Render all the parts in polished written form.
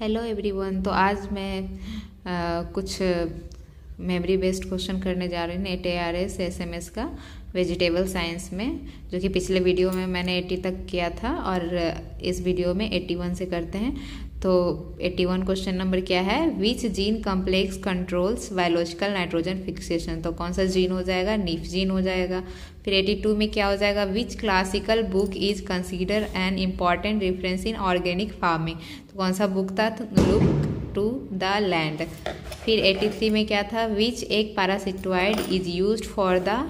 Hello everyone. तो आज मैं कुछ मेमोरी बेस्ड क्वेश्चन करने जा रही हूँ नेट ARS SMS का वेजिटेबल साइंस में, जो कि पिछले वीडियो में मैंने 80 तक किया था और इस वीडियो में 81 से करते हैं। तो 81 क्वेश्चन नंबर क्या है, which gene complex controls biological nitrogen fixation. तो कौन सा जीन हो जाएगा, नीफ जीन हो जाएगा। फिर 82 में क्या हो जाएगा, which classical book is consider an important reference in organic farming. तो कौन सा बुक था, लुक टू द लैंड। फिर 83 में क्या था, which egg parasitoid is used for the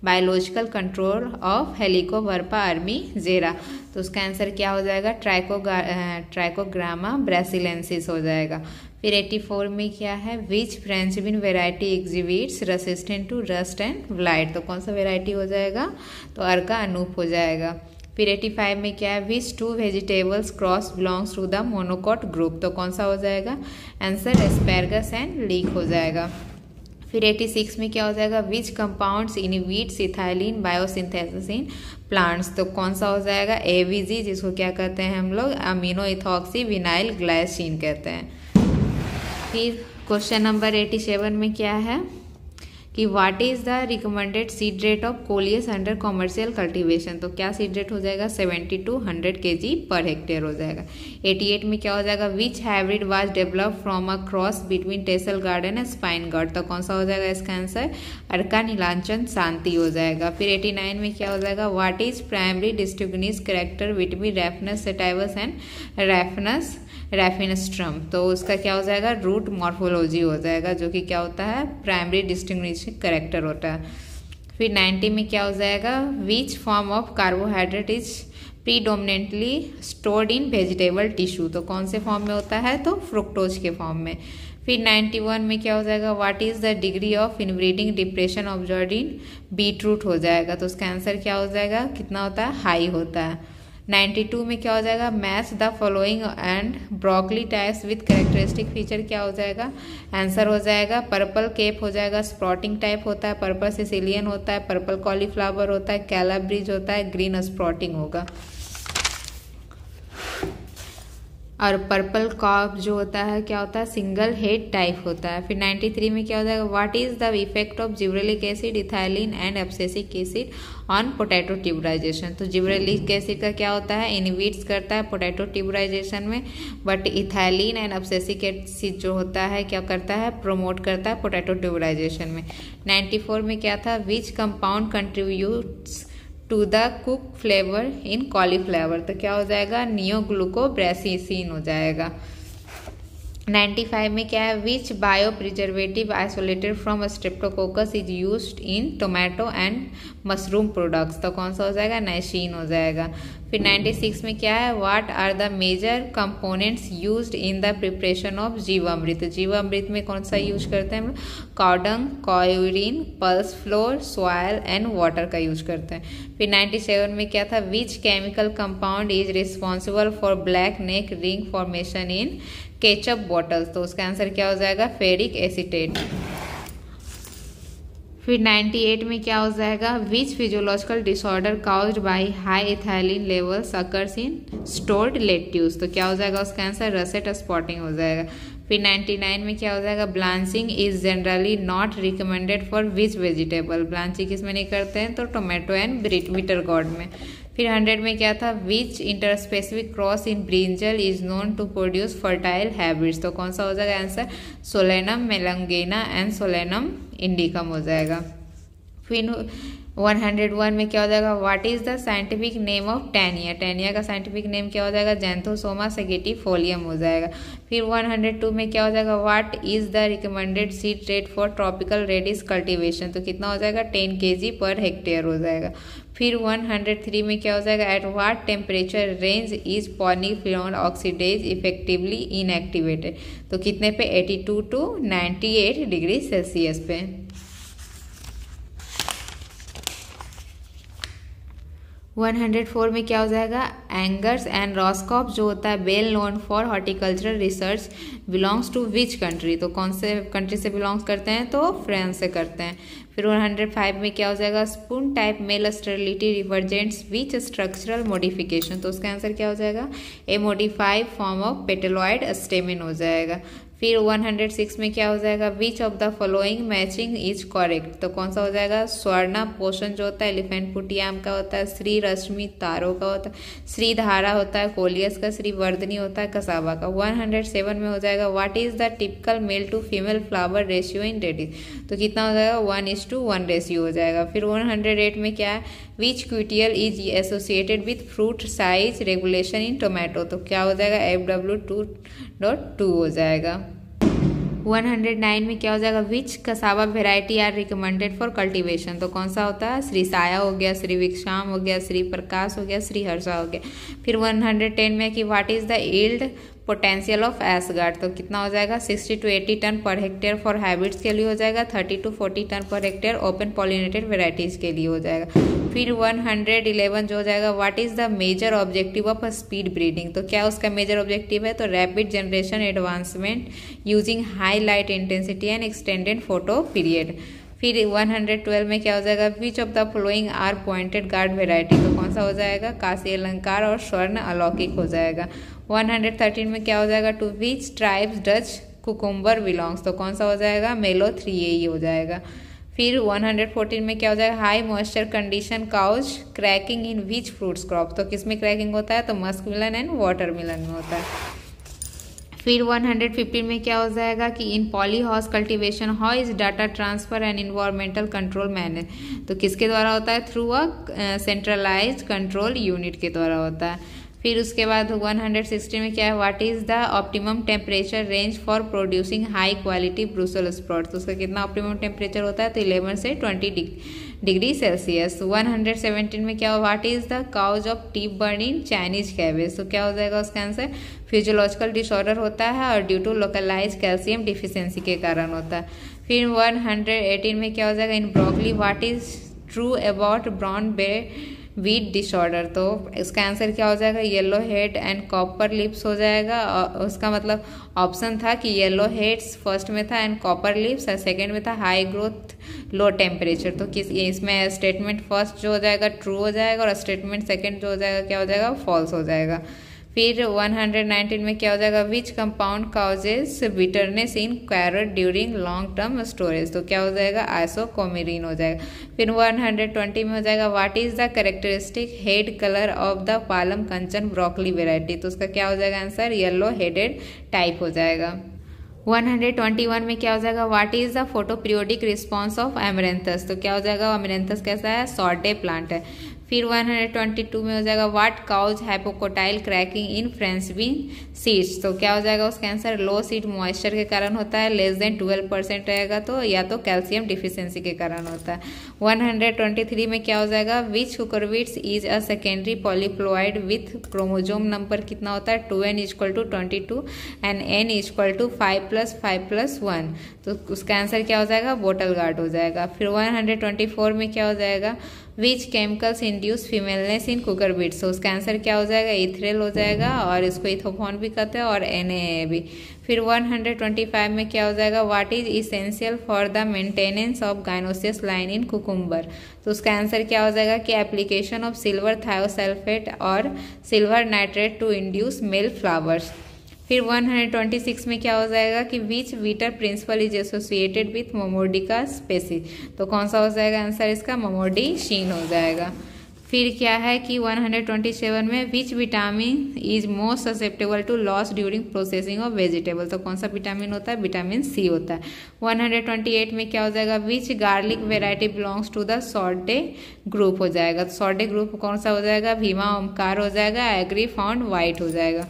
biological control of Helicoverpa armigera. तो उसका आंसर क्या हो जाएगा, ट्राइकोग्रामा ब्रासिलेंसिस हो जाएगा। फिर 84 में क्या है, which French bean variety exhibits resistant to rust and blight. तो कौन सा वेराइटी हो जाएगा, तो अर्का अनूप हो जाएगा। फिर 85 में क्या है, which two vegetables crops belongs to the monocot group. तो कौन सा हो जाएगा, आंसर एस्पैरगस एंड लीक हो जाएगा। फिर 86 में क्या हो जाएगा, which compounds inhibits ethylene biosynthesis in plants. तो कौन सा हो जाएगा, AVG, जिसको क्या कहते हैं हम लोग, अमीनो इथॉक्सी विनाइल ग्लाइसिन कहते हैं। फिर क्वेश्चन नंबर 87 में क्या है कि what is the recommended seed rate of coleus under commercial cultivation. तो क्या सीड रेट हो जाएगा, 70 to 100 kg पर हेक्टेयर हो जाएगा। 88 में क्या हो जाएगा, which hybrid was develop from a cross between tassel garden and spine guard. तो कौन सा हो जाएगा इसका आंसर, अर्का नीलांचन शांति हो जाएगा। फिर 89 में क्या हो जाएगा, what is primary distinguish character between Raphanus sativus and Raphanistrum. तो उसका क्या हो जाएगा, रूट मॉर्फोलॉजी हो जाएगा, जो कि क्या होता है, प्राइमरी डिस्टिंग्विशिंग कैरेक्टर होता है। फिर 90 में क्या हो जाएगा, which form of carbohydrate is predominantly stored in vegetable tissue. तो कौन से फॉर्म में होता है, तो फ्रुक्टोज के फॉर्म में। फिर 91 में क्या हो जाएगा, what is the degree of inbreeding depression observed in beetroot हो जाएगा। तो उसका आंसर क्या हो जाएगा, कितना होता है, हाई होता है। 92 में क्या हो जाएगा, match the following and broccoli types with characteristic feature क्या हो जाएगा, आंसर हो जाएगा पर्पल केप हो जाएगा, स्प्रॉटिंग टाइप होता है, पर्पल सिसिलियन होता है, पर्पल कॉलीफ्लावर होता है, कैलाब्रिज होता है, ग्रीन स्प्रॉटिंग होगा। और पर्पल कॉप जो होता है क्या होता है, सिंगल हेड टाइप होता है। फिर 93 में क्या हो जाएगा, what is the effect of gibberellic acid ethylene and abscisic acid on potato tuberization. तो जिब्रेलिक एसिड का क्या होता है, इनहिबिट्स करता है पोटैटो ट्यूबराइजेशन में, but ethylene and abscisic acid जो होता है क्या करता है, प्रोमोट करता है पोटैटो ट्यूबराइजेशन में। 94 में क्या था, which compound contributes to the cook flavour in cauliflower. तो क्या हो जाएगा, नियोग्लूकोब्रेसिसिन हो जाएगा। 95 में क्या है, which bio preservative isolated from Streptococcus is used in tomato and mushroom products. तो कौन सा हो जाएगा, नाइसिन हो जाएगा। फिर 96 में क्या है, what are the major components used in the preparation of Jeevamrit. Jeevamrit में कौन सा यूज करते हैं हम, cow dung, cow urine, pulse flour, soil and water का यूज करते हैं। फिर 97 में क्या था, which chemical compound is responsible for black neck ring formation in ketchup bottles. तो उसका आंसर क्या हो जाएगा, फेरिक एसीटेट। फिर 98 में क्या हो जाएगा, which physiological disorder caused by high ethylene levels occurs in stored lettuce. तो क्या हो जाएगा उसका आंसर, रसेट स्पॉटिंग हो जाएगा। फिर 99 में क्या हो जाएगा, blanching is generally not recommended for which vegetable. Blanching किसमें नहीं करते हैं, तो टोमेटो एंड बिटर गॉर्ड में। फिर 100 में क्या था, which interspecific cross in brinjal is known to produce fertile hybrids. तो कौन सा हो जाएगा answer, Solanum melongena and Solanum indicum हो जाएगा। फिर 101 में क्या हो जाएगा, what is the scientific name of tannia. Tannia का साइंटिफिक नेम क्या हो जाएगा, जैंथोसोमा सेगेटिफोलियम हो जाएगा। फिर 102 में क्या हो जाएगा, what is the recommended seed rate for tropical radish cultivation. तो कितना हो जाएगा, 10 kg पर हेक्टेयर हो जाएगा। फिर 103 में क्या हो जाएगा, at what temperature range is polyphenol oxidase effectively inactivated. तो कितने पे, 82 to 98 डिग्री सेल्सियस पे। 104 में क्या हो जाएगा, एंगर्स एंड रॉस्कॉप जो होता है well known for horticultural research belongs to which country, तो कौन से कंट्री से बिलोंग्स करते हैं, तो फ्रांस से करते हैं। फिर 105 में क्या हो जाएगा, स्पून टाइप मेल स्टेरिलिटी रिवर्जेंट्स विच स्ट्रक्चरल मॉडिफिकेशन, तो उसका आंसर क्या हो जाएगा, ए मॉडिफाइड फॉर्म ऑफ पेटेलॉइड स्टेमिन हो जाएगा। फिर 106 में क्या हो जाएगा, which of the following matching is correct, तो कौन सा हो जाएगा, स्वर्णा पोषण जो होता है एलिफेंट फुटियाम का होता है, श्री रश्मि तारो का होता है, श्री धारा होता है कोलियस का, श्री वर्धनी होता है कसाबा का। 107 में हो जाएगा, what is the typical male to female flower ratio in ladies, तो कितना हो जाएगा, 1:1 रेशियो हो जाएगा। फिर 108 में क्या है, which QTL is associated with fruit size regulation in tomato, तो क्या हो जाएगा, FW2.2 हो जाएगा। 109 में क्या हो जाएगा, which cassava variety are recommended for cultivation, तो कौन सा होता है, श्री साया हो गया, श्री विक्षाम हो गया, श्री प्रकाश हो गया, श्री हर्षा हो गया। फिर 110 में कि what is the yield potential of ash gourd, तो कितना हो जाएगा, 60 to 80 टन पर हेक्टेयर फॉर हाइब्रिड्स के लिए हो जाएगा, 30 to 40 टन पर हेक्टेयर ओपन पॉलिनेटेड वेराइटीज के लिए हो जाएगा। फिर 111 जो हो जाएगा, what is the major objective of speed breeding, तो क्या उसका मेजर ऑब्जेक्टिव है, तो rapid generation advancement using high light intensity and extended photo period. फिर 112 में क्या हो जाएगा, which of the following are pointed gourd variety, तो कौन सा हो जाएगा, काशी अलंकार और स्वर्ण अलौकिक हो जाएगा। 113 में क्या हो जाएगा, to which tribes Dutch cucumber belongs, तो कौन सा हो जाएगा, मेलो 3A हो जाएगा। फिर 114 में क्या हो जाएगा, high moisture condition cause cracking in which fruits crop, तो किस में क्रैकिंग होता है, तो मस्क मिलन एंड वाटरमेलन में होता है। फिर 115 में क्या हो जाएगा कि in polyhouse cultivation how is data transfer and environmental control manage, तो किसके द्वारा होता है, through a centralized control unit के द्वारा होता है। फिर उसके बाद 116 में क्या है, what is the optimum temperature range for producing high quality Brussel sprout, तो उसका कितना ऑप्टिमम टेम्परेचर होता है, तो 11 से 20 डिग्री सेल्सियस। 117 में क्या हो, what is the cause of tip burn in Chinese cabbage, तो क्या हो जाएगा उसका आंसर, फिजियोलॉजिकल डिसऑर्डर होता है और due to localize calcium deficiency के कारण होता है। फिर 118 में क्या हो जाएगा, in broccoli what is true about brown bead disorder, तो इसका आंसर क्या हो जाएगा, yellow head and copper lips हो जाएगा। उसका मतलब ऑप्शन था कि येलो हेड्स फर्स्ट में था एंड कॉपर लिप्स और सेकंड में था हाई ग्रोथ लो टेम्परेचर, तो किस इसमें स्टेटमेंट फर्स्ट जो हो जाएगा ट्रू हो जाएगा और स्टेटमेंट सेकंड जो हो जाएगा क्या हो जाएगा, फॉल्स हो जाएगा। फिर 119 में क्या हो जाएगा, which compound causes bitterness in carat during long term storage, तो क्या हो जाएगा, आइसोकोमिरिन हो जाएगा। फिर 120 में हो जाएगा, what is the characteristic head colour of the Palam Kanchan broccoli variety, तो उसका क्या हो जाएगा आंसर, येलो हेडेड टाइप हो जाएगा। 121 में क्या हो जाएगा, what is the photo periodic response of amaranthus, तो क्या हो जाएगा, एमरेंथस कैसा है, सॉर्टे प्लांट है। फिर 122 में हो जाएगा, what cause hypocotyl cracking in French bean seeds, तो क्या हो जाएगा उसका आंसर, लो सीड मॉइस्चर के कारण होता है, लेस देन 12% रहेगा तो या तो कैल्शियम डिफिशियंसी के कारण होता है। 123 में क्या हो जाएगा, which cucurbits is a secondary polyploid with chromosome number कितना होता है, 2n = 22 एंड n = 5+5+1, तो उसका आंसर क्या हो जाएगा, बोटल गार्ड हो जाएगा। फिर 124 में क्या हो जाएगा, विच केमिकल्स इंड्यूस फीमेलनेस इन कुकुरबिट्स, तो उसका आंसर क्या हो जाएगा, इथ्रेल हो जाएगा और इसको इथोफॉन भी कहते हैं और NAA भी। फिर 125 में क्या हो जाएगा, what is essential for the maintenance of gynoecious line in cucumber, तो उसका आंसर क्या हो जाएगा कि एप्लीकेशन ऑफ सिल्वर थायोसल्फेट और silver nitrate to induce male flowers. फिर 126 में क्या हो जाएगा कि which bitter principle is associated with Momordica species, तो कौन सा हो जाएगा आंसर इसका, मोमोर्डिशीन हो जाएगा। फिर क्या है कि 127 में which vitamin is most susceptible to loss during processing of vegetable, तो कौन सा विटामिन होता है, विटामिन सी होता है। 128 में क्या हो जाएगा, which garlic variety belongs to the short day group हो जाएगा, तो सॉर्टे ग्रुप कौन सा हो जाएगा, भीमा ओमकार हो जाएगा, एग्री फाउंड वाइट हो जाएगा।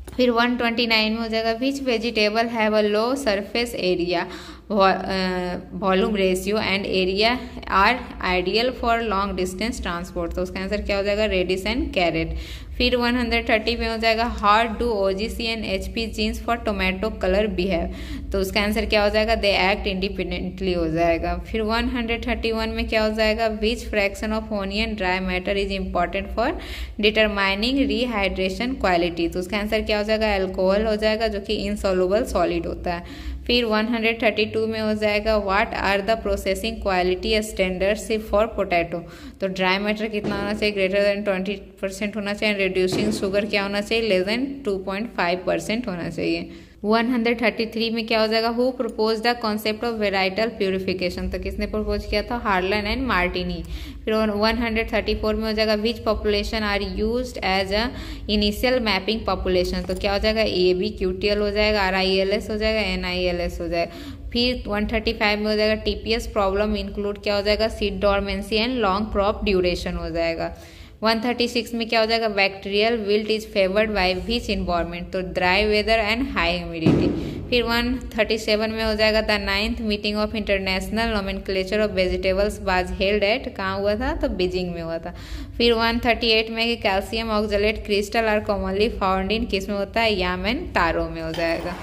फिर 129 में हो जाएगा, which vegetable have a low surface area volume ratio and area are ideal for long distance transport, तो उसका आंसर क्या हो जाएगा, रेडिश एंड कैरेट। फिर 130 में हो जाएगा how do OGC and HP genes for tomato colour behave, तो उसका आंसर क्या हो जाएगा, दे एक्ट इंडिपेंडेंटली हो जाएगा। फिर 131 में क्या हो जाएगा, विच fraction of onion dry matter is important for determining rehydration quality, तो उसका आंसर क्या हो जाएगा, अल्कोहल हो जाएगा जो कि इनसॉल्युबल सॉलिड होता है। फिर 132 में हो जाएगा what are the processing quality standards for potato, तो ड्राई मैटर कितना होना चाहिए, ग्रेटर देन 20% होना चाहिए, रिड्यूसिंग शुगर क्या होना चाहिए, लेस देन 2.5% होना चाहिए। 133 में क्या हो जाएगा, who propose the concept of varietal purification, तो किसने प्रपोज किया था, हार्लन एंड मार्टिनी। फिर 134 में हो जाएगा which population are used as a initial mapping population, तो क्या हो जाएगा, ABQTL हो जाएगा, RILS हो जाएगा, NILS हो जाएगा। फिर 135 में हो जाएगा TPS प्रॉब्लम इंक्लूड क्या हो जाएगा, seed dormancy and long crop duration हो जाएगा। 136 में क्या हो जाएगा, bacterial wilt is favoured by which environment, तो dry weather and high humidity. फिर 137 में हो जाएगा the 9th meeting of international nomenclature of vegetables was held at, कहाँ हुआ था, तो बीजिंग में हुआ था। फिर 138 में calcium oxalate crystal are commonly found in, किस में होता है, याम एंड तारो में हो जाएगा।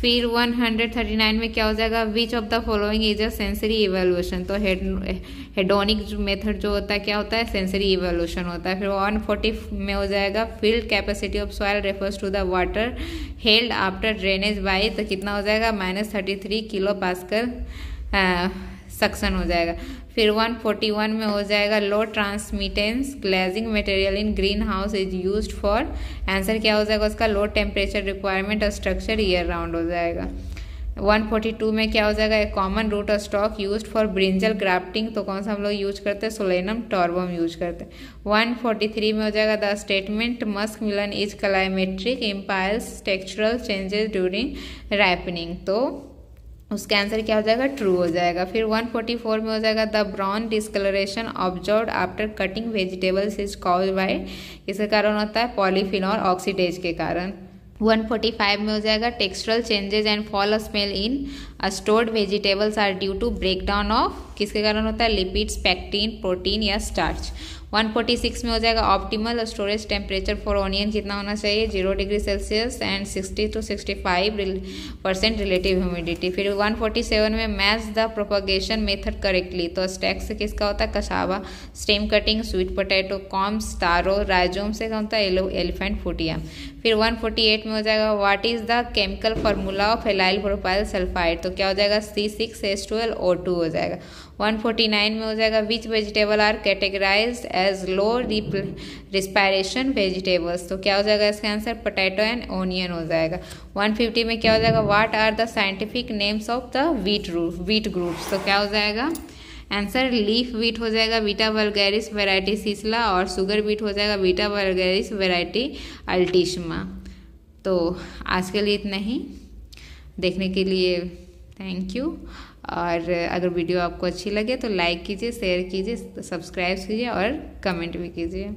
फिर 139 में क्या हो जाएगा, which of the following is a sensory evaluation, तो हेडोनिक मेथड जो होता है क्या होता है, सेंसरी इवेल्यूशन होता है। फिर 140 में हो जाएगा field capacity of soil refers to the water held after drainage by, तो कितना हो जाएगा, -33 किलो पास्कल सक्शन हो जाएगा। फिर 141 में हो जाएगा low transmittance glazing material in green house is used for, answer क्या हो जाएगा उसका, low temperature requirement structure year round हो जाएगा। 142 में क्या हो जाएगा, a common root stock used for brinjal grafting, तो कौन सा हम लोग यूज करते हैं, सोलेनम टॉर्बम यूज करते हैं। 143 में हो जाएगा the statement musk melon is climacteric impairs textural changes during ripening, तो उसका आंसर क्या हो जाएगा, ट्रू हो जाएगा। फिर 144 में हो जाएगा the brown discolouration observed after cutting vegetables is caused by, किसके कारण होता है, पॉलीफिनॉल ऑक्सीडेज के कारण। 145 में हो जाएगा textural changes and foul smell in stored vegetables are due to breakdown of, किसके कारण होता है, लिपिड्स, पेक्टिन, प्रोटीन या स्टार्च। 146 में हो जाएगा optimal storage temperature for onion कितना होना चाहिए, 0 degree Celsius and 60 to 65% relative humidity. फिर 147 में match the propagation method correctly, तो स्टैक से किसका होता है, cassava, stem cutting, sweet potato, corms, taro, rhizome से क्या होता है, एलिफेंट फुटिया। फिर 148 में हो जाएगा what is the chemical formula of allyl propyl sulphide, तो क्या हो जाएगा, C6H12O2 हो जाएगा। 149 में हो जाएगा which vegetable are categorised as low respiration vegetables, तो क्या हो जाएगा इसका आंसर, पोटैटो एंड ओनियन हो जाएगा। 150 में क्या हो जाएगा, what are the scientific names of the wheat groups, तो क्या हो जाएगा आंसर, लीफ व्हीट हो जाएगा बीटा वल्गैरिस वैरायटी सिसला, और शुगर व्हीट हो जाएगा बीटा वल्गैरिस वैरायटी अल्टीशमा। तो आज के लिए इतना ही, देखने के लिए थैंक यू। और अगर वीडियो आपको अच्छी लगे तो लाइक कीजिए, शेयर कीजिए, सब्सक्राइब कीजिए और कमेंट भी कीजिए।